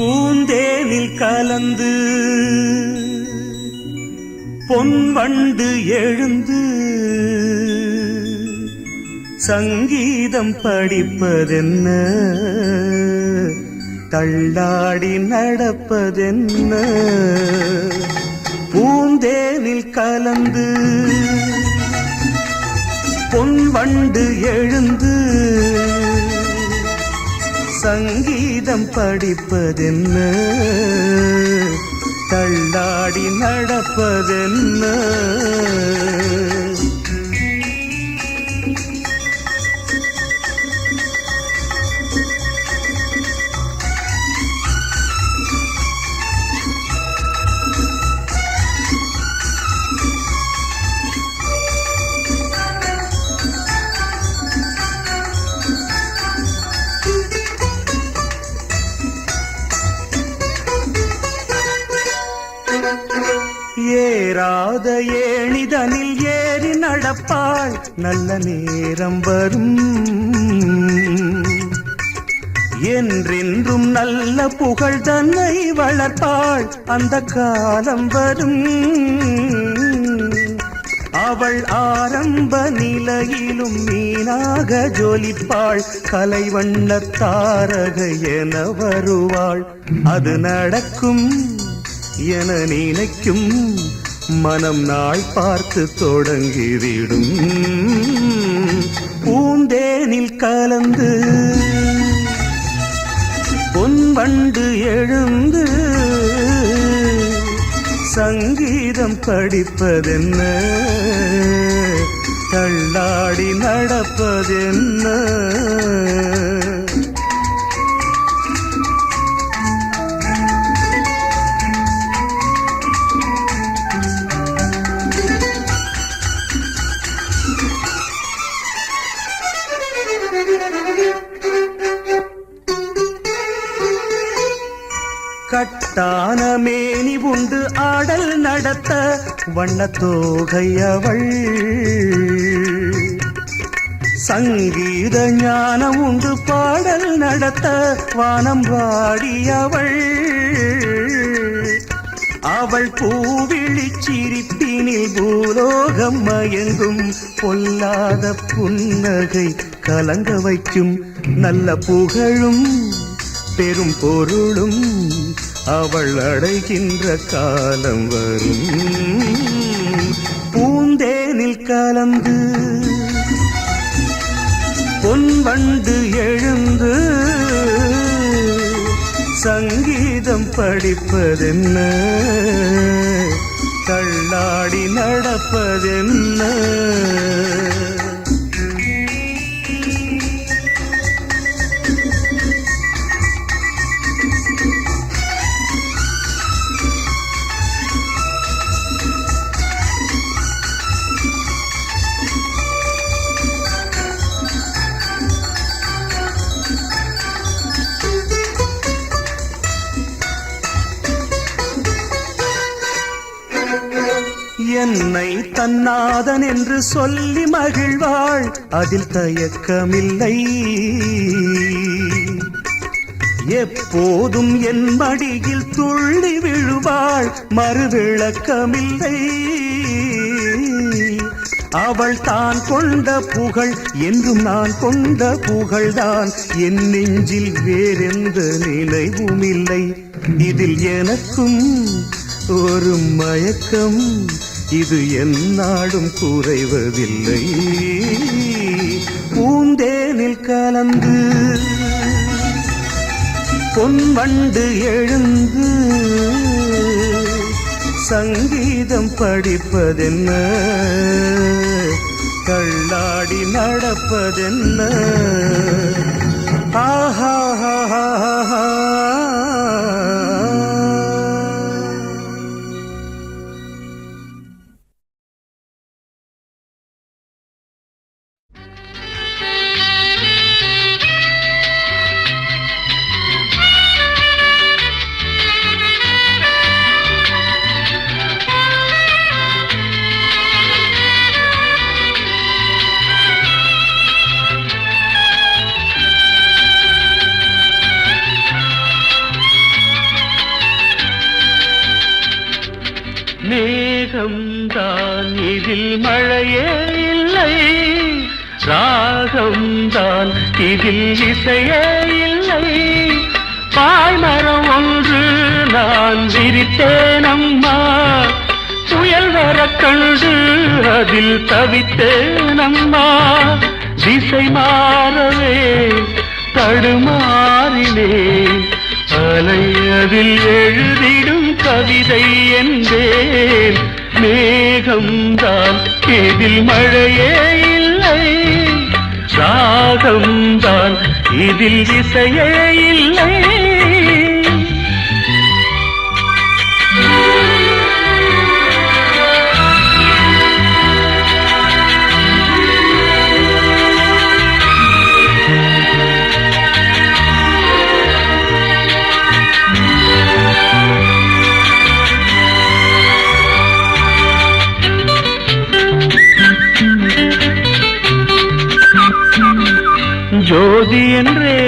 பூந்தேனில் கலந்து பொன்வண்டு எழுந்து சங்கீதம் படிப்பதென்ன, தள்ளாடி நடப்பதென்ன. பூந்தேனில் கலந்து பொன்வண்டு எழுந்து சங்கீதம் படிப்பதென்ன, தள்ளாடி நடப்பதென்ன. ஏறாத ஏணிதனில் ஏறி நடப்பாள், நல்ல நேரம் வரும். என்றென்றும் நல்ல புகழ் தன்னை வளர்ப்பாள், அந்த காலம் வரும். அவள் ஆரம்ப நிலையிலும் மீனாக ஜொலிப்பாள், கலைவண்ண தாரகை என வருவாள். அது நடக்கும் என நினைக்கும் மனம் நாள் பார்த்து தொடங்கிவிடும். பூந்தேனில் கலந்து பொன்வண்டு எழுந்து சங்கீதம் படிப்பதென்ன, தள்ளாடி நடப்பதென்ன. கட்டான மேனி உண்டு ஆடல் நடத்த, வண்ணத்தோகை அவள். சங்கீத ஞானம் உண்டு பாடல் நடத்த, வானம் வாடியவள். அவள் பூவிழி சிரிப்பினில் பூலோகம் மயங்கும், பொல்லாத புன்னகை கலங்க வைக்கும். நல்ல புகழும் பெரும் பொருளும் அவள் அடைகின்ற காலம் வரும். பூந்தேனில் கலந்து பொன்வண்டு எழுந்து சங்கீதம் படிப்பதென்ன, தள்ளாடி நடப்பதென்ன. என்னை தன்னாதன் என்று சொல்லி மகிழ்வாள், அதில் தயக்கமில்லை. எப்போதும் என் மடியில் துள்ளி விழுவாள், மறுவிளக்கமில்லை. அவள் தான் கொண்ட புகழ் என்றும் நான் கொண்ட புகழ்தான், என் நெஞ்சில் வேறெந்த நினைவும் இல்லை. இதில் எனக்கும் ஒரு மயக்கம், இது எந்நாடும் குறைவதில்லை. பூந்தேனில் கலந்து பொன்வண்டு எழுந்து சங்கீதம் படிப்பதென்ன, தள்ளாடி நடப்பதென்ன. ஆஹா ஹா ஹா ஹா. மேகம்தான் இதில் மழையே இல்லை, ராகம்தான் இதில் இசையே இல்லை. பாய்மரம் ஒன்று நான் விரித்தேன் அம்மா, புயல் வர கண்டு அதில் தவித்தேன் அம்மா. திசை மாறவே தடுமாறினேன், அலை அதில் எழுதிடும் கவிதை என்பேன். மேகம்தான் இதில் மழையே இல்லை, ராகம்தான் இதில் இசையே இல்லை. ஜோதி என்றே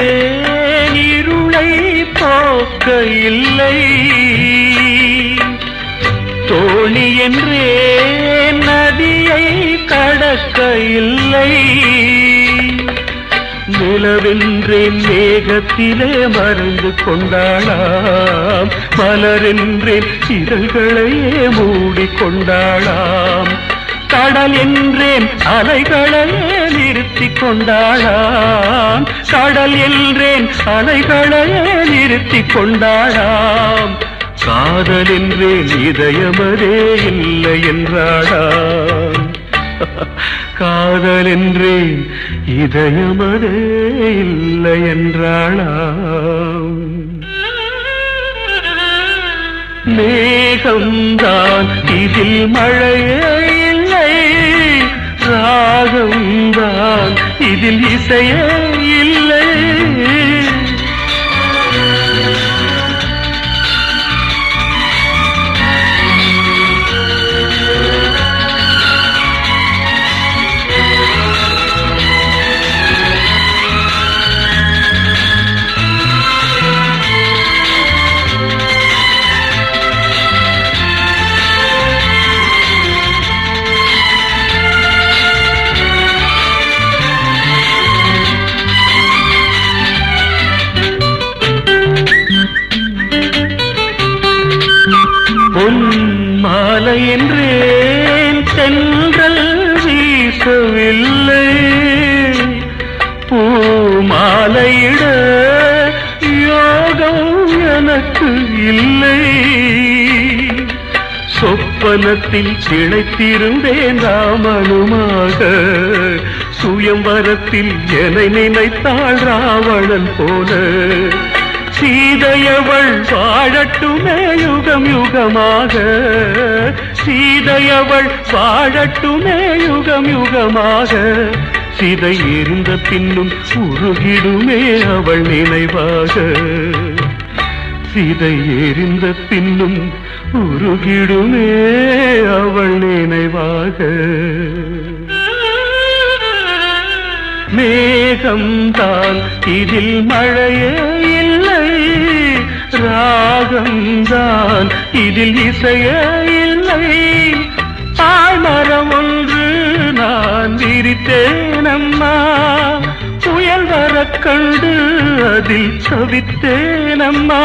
இருளை போக்க இல்லை, தோணி என்றே நதியை கடக்க இல்லை. நிலவென்றேன் மேகத்திலே மறைந்து கொண்டாளாம், மலரென்றேன் இதழ்களையே மூடிக்கொண்டாளாம். கடல் என்றேன் அலைகளையே நிறுத்தி கொண்டாளாம், கடல் என்றேன் அலைகளையே நிறுத்தி கொண்டாளாம். காதல் என்றேன் இதயமதே இல்லை என்றாளாம், காதல் என்றேன் இதயமதே இல்லை என்றாளாம். மேகம்தான் இதில் மழையே இல்லை, ராகம்தான் இதில் இசையே இல்லை. மாலை என்றேன் தென்றல் வீசவில்லை, பூமாலையிட யோகம் எனக்கு இல்லை. சொப்பனத்தில் திளைத்திருந்தேன் ராமனுமாக, சுயம்பரத்தில் என்னை நினைத்தாள் ராவணன் போல. சீதையவள் வாழட்டுமே யுகம் யுகமாக, சீதையவள் வாழட்டுமே யுகம் யுகமாக. சிதை எரிந்த பின்னும் உருகிடுமே அவள் நினைவாக, சிதை எரிந்த பின்னும் உருகிடுமே அவள் நினைவாக. மேகம்தான் இதில் மழையே இல்லை, ராகம்தான் இதில் இசையே இல்லை. பாய்மரம் ஒன்று நான் விரித்தேன் அம்மா, புயல் வர கண்டு அதில் தவித்தேன் அம்மா.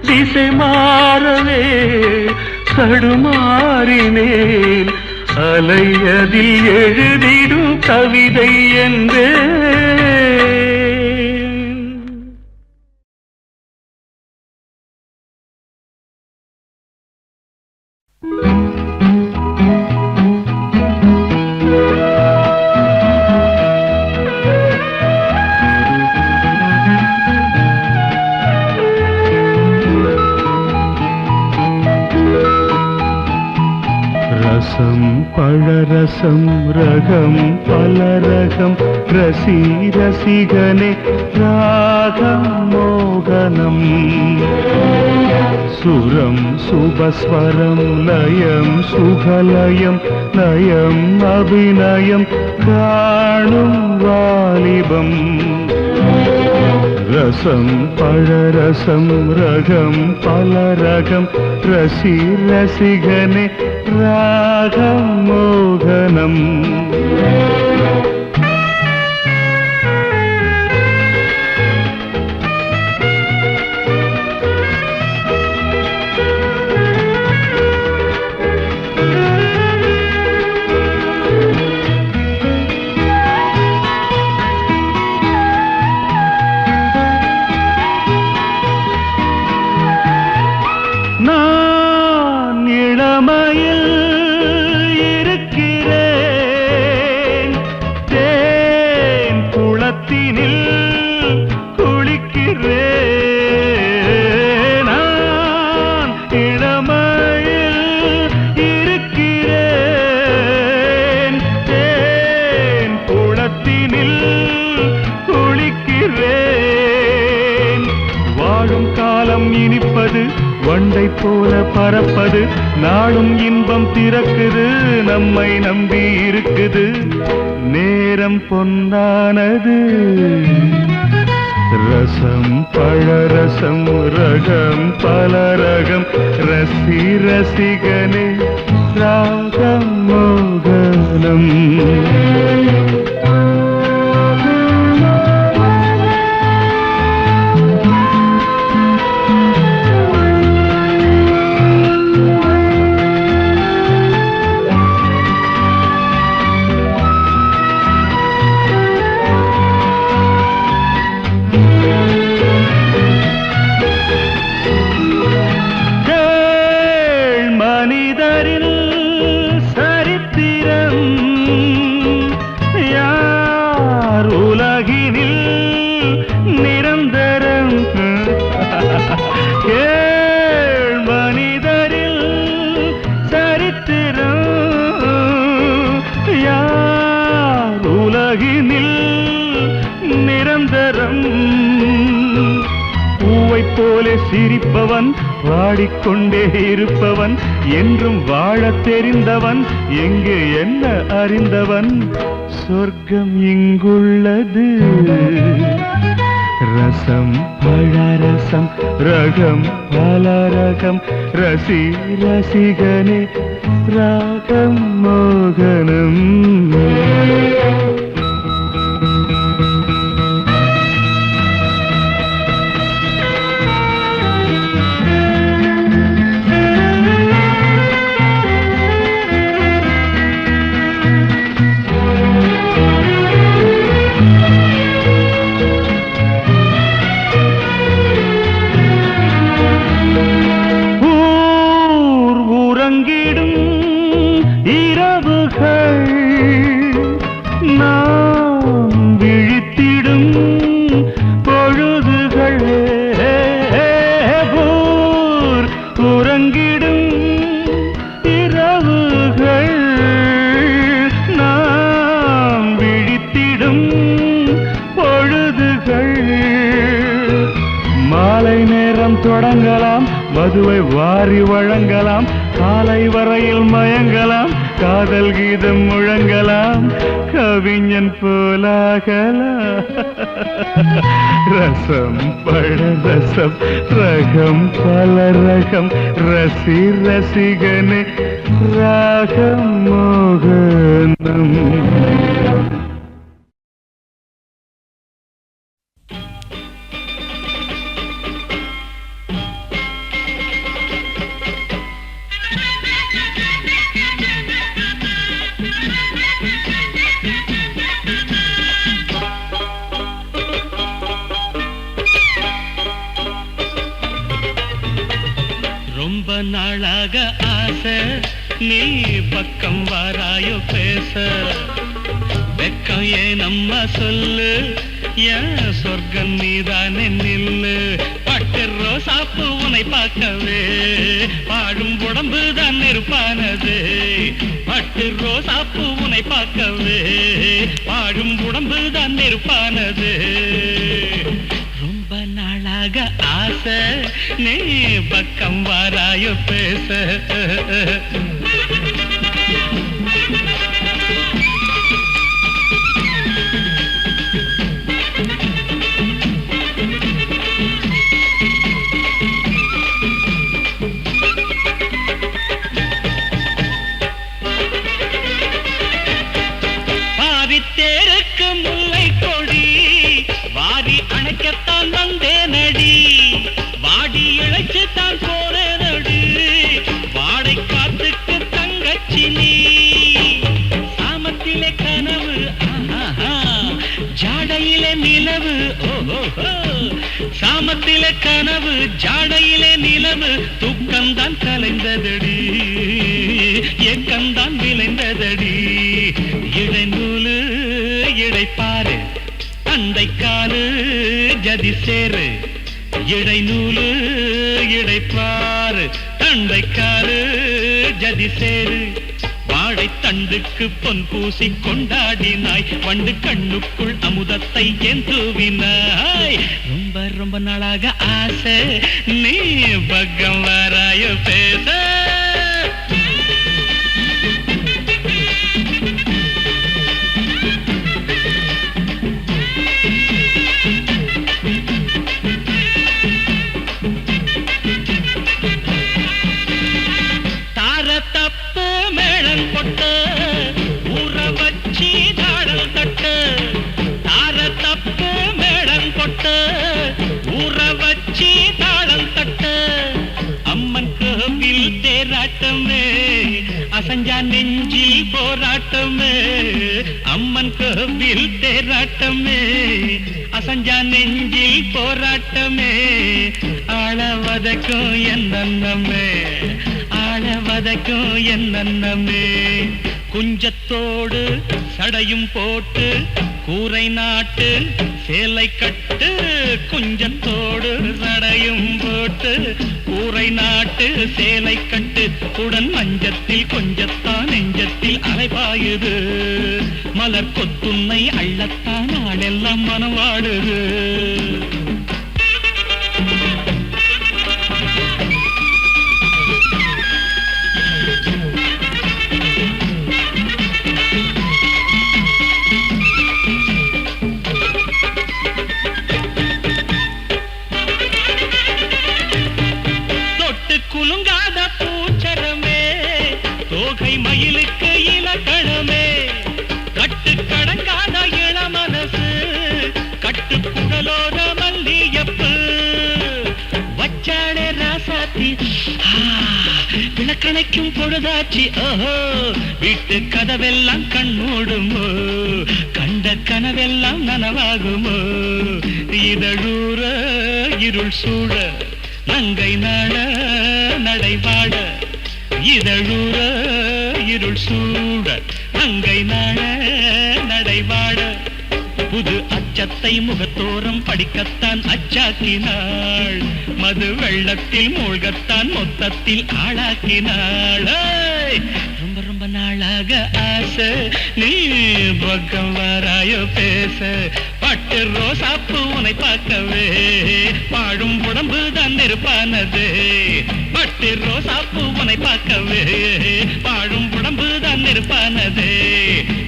திசை மாறவே தடுமாறினேன், அலை அதில் எழுதிடும் கவிதை என்றே. ரசம் பழரசம் ரகம் பலரகம், ரசி ரசிகனே ராகம் மோகனம். சுரம் சுபஸ்வரம் லயம் சுகலயம், லயம் அபிநயம் காணும் வாலிபம். ரசம் பழரசம் ரகம் பல ரகம் ரசி ரசிகனே ராகம் மோகனம் நான் இளமையில் இருக்கிறேன் தேன் குளத்தினில் குளிக்கிறேன் நான் இளமையில் இருக்கிறேன் தேன் குளத்தினில் குளிக்கிறேன் வாழும் காலம் இனிப்பது வண்டை போல பறப்பது நாளும் இன்பம் திறக்குது நம்மை நம்பி இருக்குது நேரம் பொன்னானது ரசம் பழரசம் ரகம் பல ரகம் ரசி ரசிகனே ராகம் மோகனம் நிரந்தரம் பூவை போலே சிரிப்பவன் வாடிக்கொண்டே இருப்பவன் என்றும் வாழ தெரிந்தவன் எங்கே என்ன அறிந்தவன் சொர்க்கம் இங்குள்ளது ரசம் பழரசம் ரகம் பல ரகம் ரசி ரசிகனே ராகம் மோகனம் நாம் விழித்திடும் பொழுதுகளே போர் உறங்கிடும் இரவுகள் நாம் விழித்திடும் பொழுதுகள் மாலை நேரம் தொடங்கலாம் மதுவை வாரி வழங்கலாம் காலை வரையில் மயங்கலாம் காதல் கீதம் முழங்கலாம் கவிஞன் போலாகலாம் ரசம் பழரசம் ரகம் பல ரகம் ரசி ரசிகனே ராகம் மோகனம் ரொம்ப நாளாக ஆசை நீ பக்கம் வாராயோ பேச வெக்கம் ஏன் அம்மா சொல்லு என் சொர்க்கம் நீதானே நில்லு பட்டு ரோசாப்பு உன்னை பார்க்கவே பாடும் உடம்பு தான் நெருப்பானது பட்டு ரோசாப்பு உன்னை பார்க்கவே பாடும் உடம்பு தான் நெருப்பானது ரொம்ப நாளாக ஆசை நீ பக்கம் வாராயோ பேச சாமத்திலே கனவு ஜாடையிலே நிலவு தூக்கம்தான் கலைந்ததடி ஏக்கம்தான் விளைந்ததடி இடை நூலு இடைப்பாரு அண்டை காலு ஜதி சேரு இடை நூலு இடைப்பாரு அண்டை காலு ஜதி சேரு வாழை தண்டுக்கு பொன் பூசி கொண்டாடினாய் வண்டு கண்ணுக்குள் அமுதத்தை ஏந்துவினாய் ரொம்ப ரொம்ப நாளாக ஆசை நீ பக்கம் வராய பேச அசஞ்சா நெஞ்சில் போராட்டமே அம்மன் கோவில் தேராட்டமே அசஞ்சா நெஞ்சில் போராட்டமே ஆளவதற்கும் என்னமே ஆளவதற்கும் என்னமே குஞ்சத்தோடு சடையும் போட்டு கூரை நாட்டு சேலை கட்டு குஞ்சத்தோடு சடையும் போட்டு கூரை நாட்டு சேலை கட்டு உடன் மஞ்சத்தில் கொஞ்சத்தான் நெஞ்சத்தில் அலைபாயுது மலர் கொத்துன்னை அள்ளத்தான் நாளெல்லாம் மனவாடுது குலுங்காத பூச்சரமே தோகை மயிலுக்கு இலக்கணமே கட்டு கடங்காத இளமனசு கட்டு குடலோட மல்லியப்பு வச்சாடே ராசாத்தி விளக்கணைக்கும் பொழுதாச்சி ஓஹோ வீட்டு கதவெல்லாம் கண்மூடுமோ கண்ட கனவெல்லாம் நனவாகுமோ இதழூர இருள் சூழ நங்கை நாட நடைபாட இதழூர இருள் சூட நங்கை நாட நடைபாட புது அச்சத்தை முகத்தோரம் படிக்கத்தான் அச்சாக்கினாள் மது வெள்ளத்தில் மூழ்கத்தான் மொத்தத்தில் ஆளாக்கினாள் ரொம்ப ரொம்ப நாளாக ஆசை நீ பக்கம் வராயோ பேச பட்டு ரோசாப்பு உனை பார்க்கவே பாழும் உடம்பு தான் இருப்பானது பட்டு ரோசாப்பு உனை பார்க்கவே பாழும் உடம்பு தான் இருப்பானது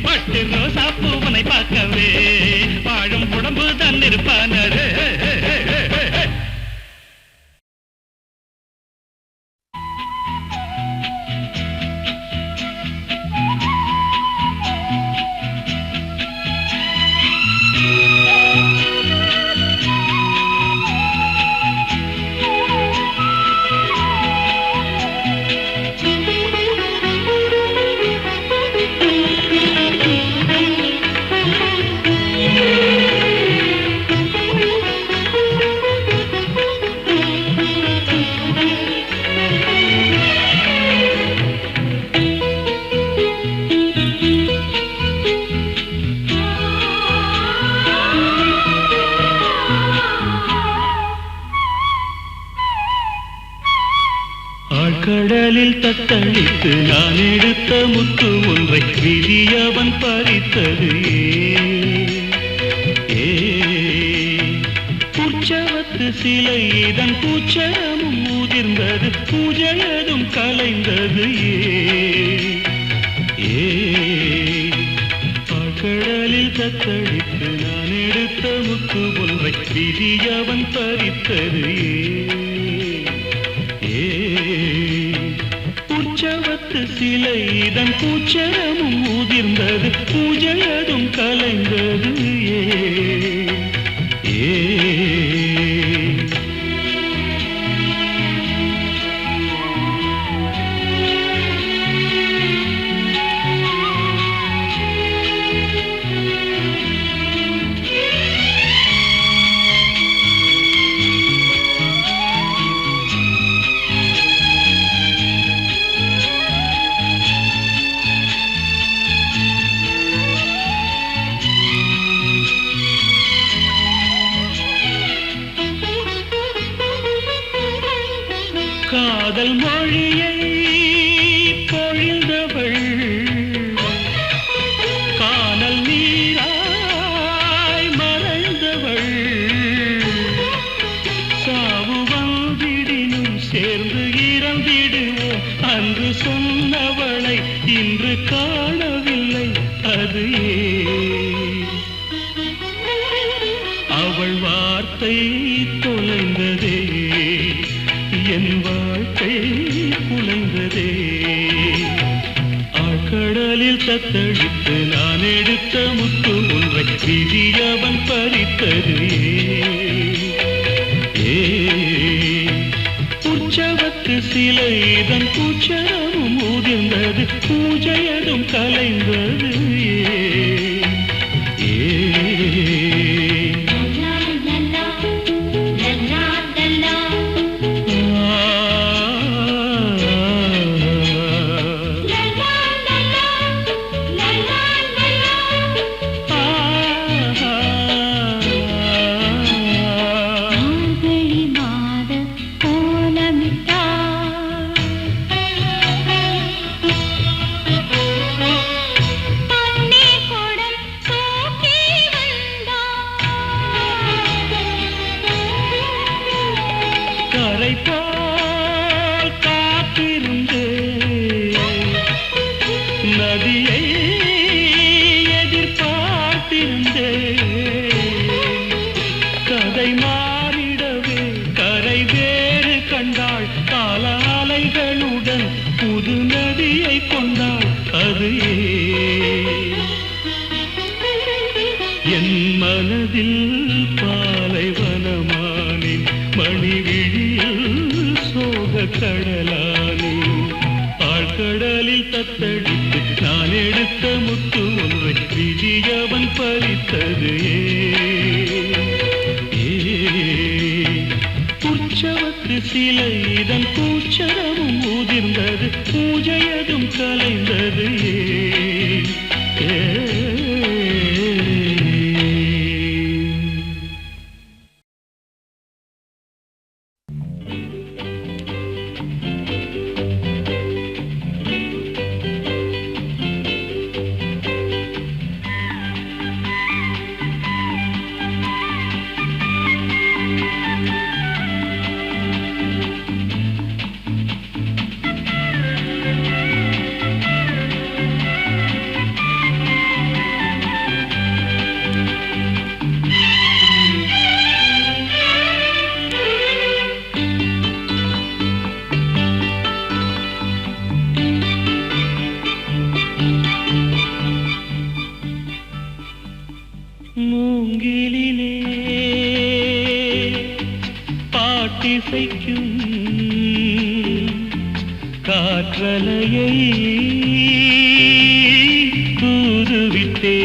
பட்டு ரோசாப்பு உனை பார்க்கவே பாழும் உடம்பு தான் இருப்பானது கடலில் தத்தளித்து நான் எடுத்த முத்து ஒன்றை விதியவன் பறித்தது உற்சவத்து சிலை இதன் பூச்சரமும் முதிர்ந்தது பூஜையதும் கலைந்தது கடலில் தத்தளித்து நான் எடுத்த முத்து ஒன்றை விதியவன் பறித்தது உற்சவத்து சிலை இதன் பூச்சரமும் முதிர்ந்தது பூஜையதும் கலைந்தது காதல் மொழியை பொழிந்தவள் காணல் நீராய் மறைந்தவள் சாவு வந்திடினும் சேர்ந்து இறந்திடுவோம் அன்று சொன்னவளை இன்று காணவில்லை அது அவள் வார்த்தை தொலைந்ததே என் வாழ்க்கை குலைந்ததே ஆழ்கடலில் தத்தளித்து நான் எடுத்த முத்து ஒன்றை விதியவன் பறித்தது உற்சவத்து சிலைதன் கூச்சரமும் ஊதிர்ந்தது பூஜையதும் கலைந்தது கரை போல் காத்திருந்து நதியை எதிர்பார்த்திருந்தே கதை மாறிடவே கரை வேறு கண்டாள் கால அலைகளுடன் புது நதியை கொண்டாள் அது என் மனதில் பாலைவனமானின் மணிவிழியில் சோக கடலானே ஆழ்கடலில் தத்தடித்து நான் எடுத்த முத்து ஒன்றை விதியவன் பறித்தது உற்சவத்து சிலைதன் கூச்சரமும் ஊதிர்ந்தது பூஜையதும் கலைந்தது மூங்கிலிலே பாட்டிசைக்கும் காற்றலையை தூதுவிட்டே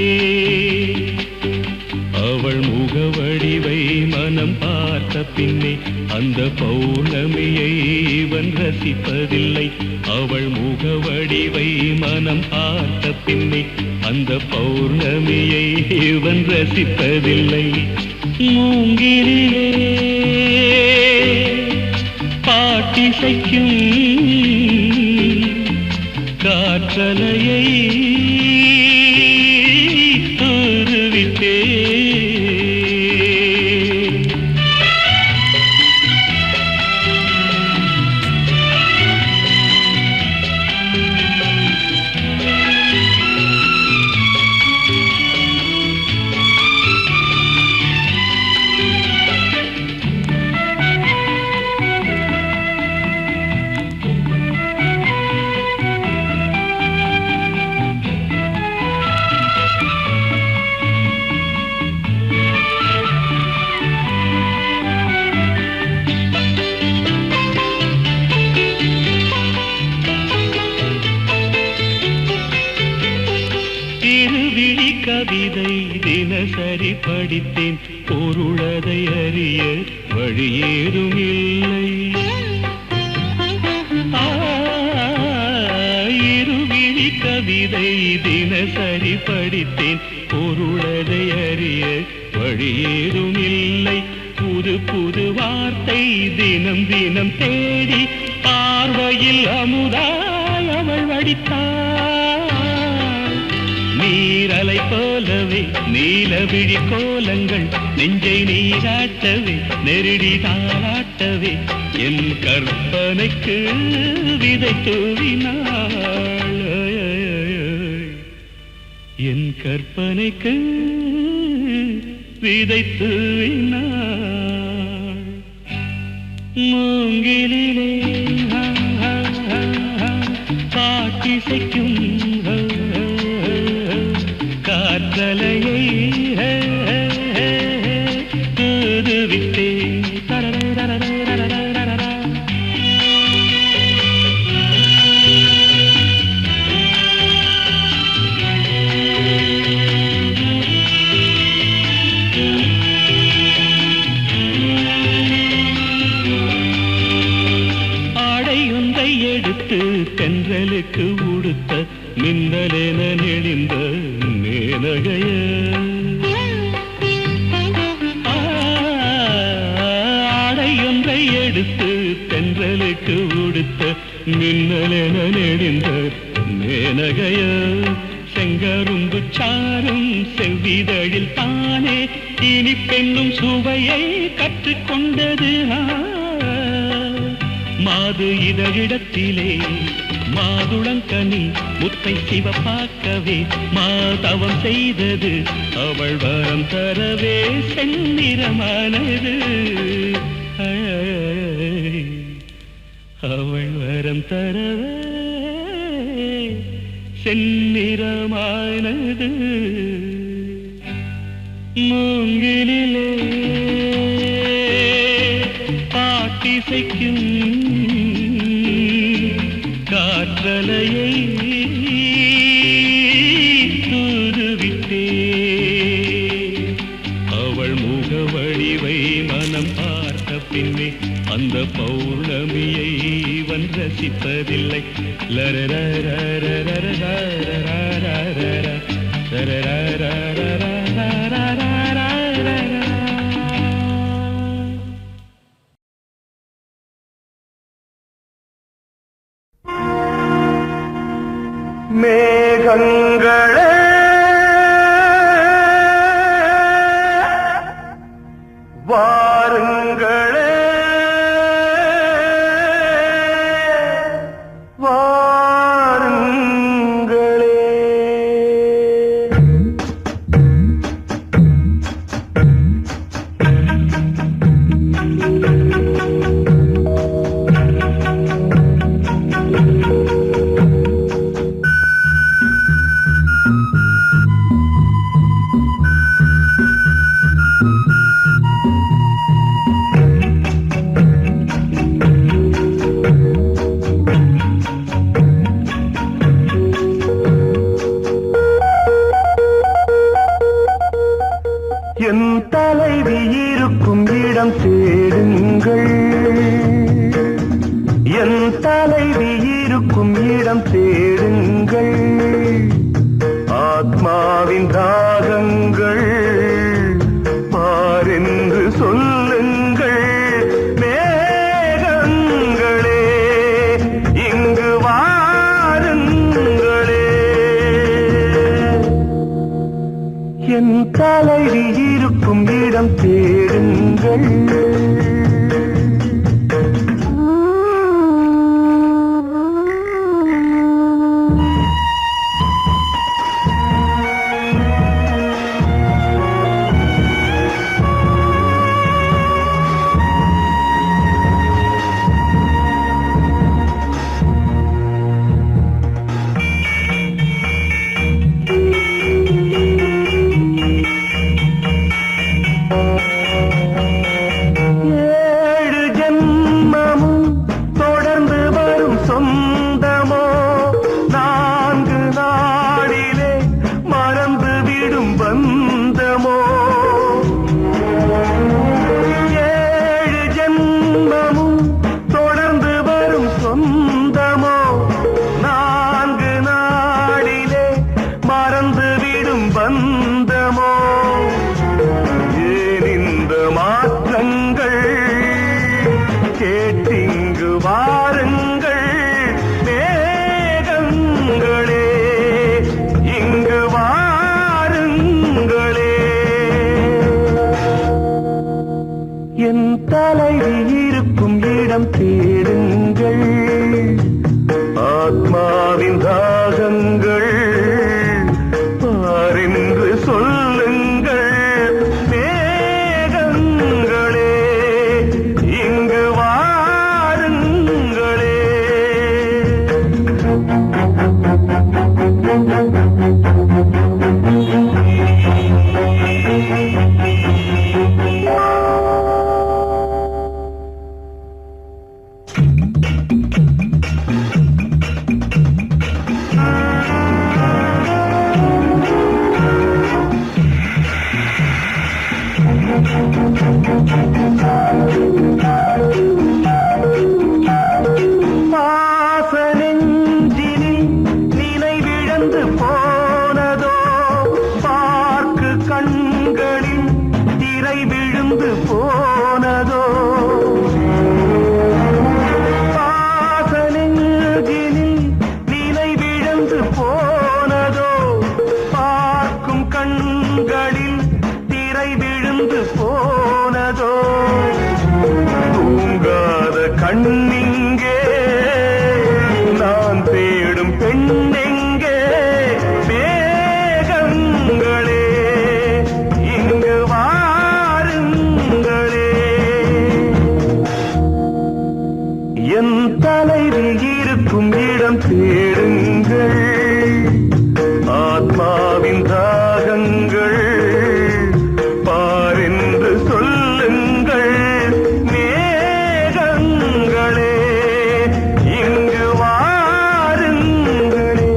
அவள் முகவடிவை மனம் பார்த்த பின்னே அந்த பௌர்ணமியை இவன் ரசிப்பதில்லை அவள் முகவடிவை மனம் பார்த்த பின்னே அந்த பௌர்ணமியை இவன் ரசிப்பதில்லை மூங்கிலே பாட்டிசைக்கும் காற்றலையை தூதுவிட்டே கவிதை தினசரி படித்தேன் பொருளதை அறிய வழியேதும் இல்லை இருவிழி கவிதை தினசரி படித்தேன் பொருளதை அறிய வழியேதும் இல்லை புது புது வார்த்தை தினம் தினம் தேடி பார்வையில் அமுதாய் அவள் வடித்தாள். நீரலை போலவே நீலவிழி கோலங்கள் நெஞ்சை நீராட்டவே நெருடி தாளாட்டவே என் கற்பனைக்கு விதை தூவினாள். என் கற்பனைக்கு விதை தூவினாள். மூங்கிலே பாட்டிசைக்கும் காற்றலையை தூதுவிட்டே ஆடையொன்றை எடுத்து தென்றலுக்கு உடுத்த மின்னலென நெளிந்த மேனகைய ஆடையொன்றை எடுத்து தென்றலுக்கு உடுத்த மின்னலென நெளிந்த மேனகைய செங்கரும்பு சாரும் செவ்விதழில் தானே இனி பெண்ணும் சுவையை கற்றுக்கொண்டது. மாது இதழிடத்திலே மாதுளங்கனி முத்தை சிவப்பாக்கவே மாதவம் செய்தது. அவள் வரம் தரவே செந்நிறமானது. அவள் வரம் தரவே செந்நிறமானது. மூங்கிலே பாட்டிசைக்கும் காற்றலையை தூதுவிட்டே அவள் முகவடிவை மனம் பார்த்த பின்னே அந்த பௌர்ணமியை இவன் ரசிப்பதில்லை. மேகங்களே வாருங்களே வாருங்களே. என் தலைவி இருக்கும் இடம் தேடுங்கள். என் தலைவி இருக்கும் இடம் தேடுங்கள். ஆத்மாவின் தாகங்கள் பாரென்று சொல்லுங்கள். மேகங்களே இங்கு வாருங்களே. என் தலைவி இருக்கும் இடம் தேடுங்கள். வாருங்கள் மேகங்களே, இங்கு வாருங்களே. என் தலைவி இருக்கும் இடம் தேடுங்கள், ஆத்மாவின் தாகங்கள் பாரென்று சொல்லுங்கள். மேகங்களே, இங்கு வாருங்களே. பாசனெஞ்சினில் நினைவிழந்து போனதோ, பார்க்கு கண்களில் திரை விழுந்து போனதோ. பாசனெஞ்சினில் நினைவிழந்து போனதோ, பார்க்கும் கண்களில் திரை விழுந்து போனதோ. தூங்காத கண்ணிங்கே, நான் தேடும் பெண்ணெங்கே. மேகங்களே, இங்கு வாருங்களே. என் தலைவி இருக்கும் இடம் தேடுங்கள், ஆத்மாவின் தாகங்கள் பாரென்று சொல்லுங்கள். மேகங்களே, இங்கு வாருங்களே.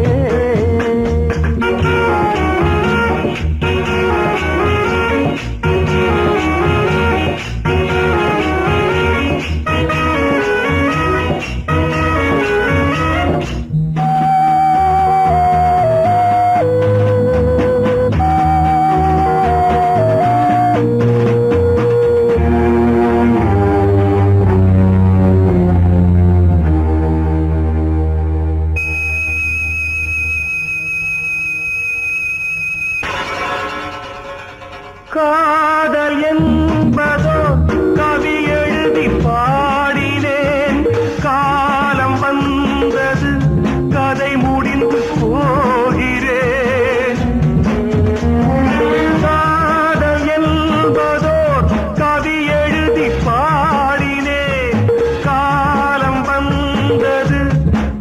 காதல் என்பதோ கவி எழுதி பாடினேன், காலம் வந்தது கதை முடிந்து போகிறேன். காதல் என்பதோ கவி எழுதி பாடினேன், காலம் வந்தது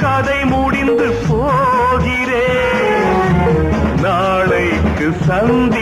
கதை முடிந்து போகிறேன். நாளைக்கு சந்தி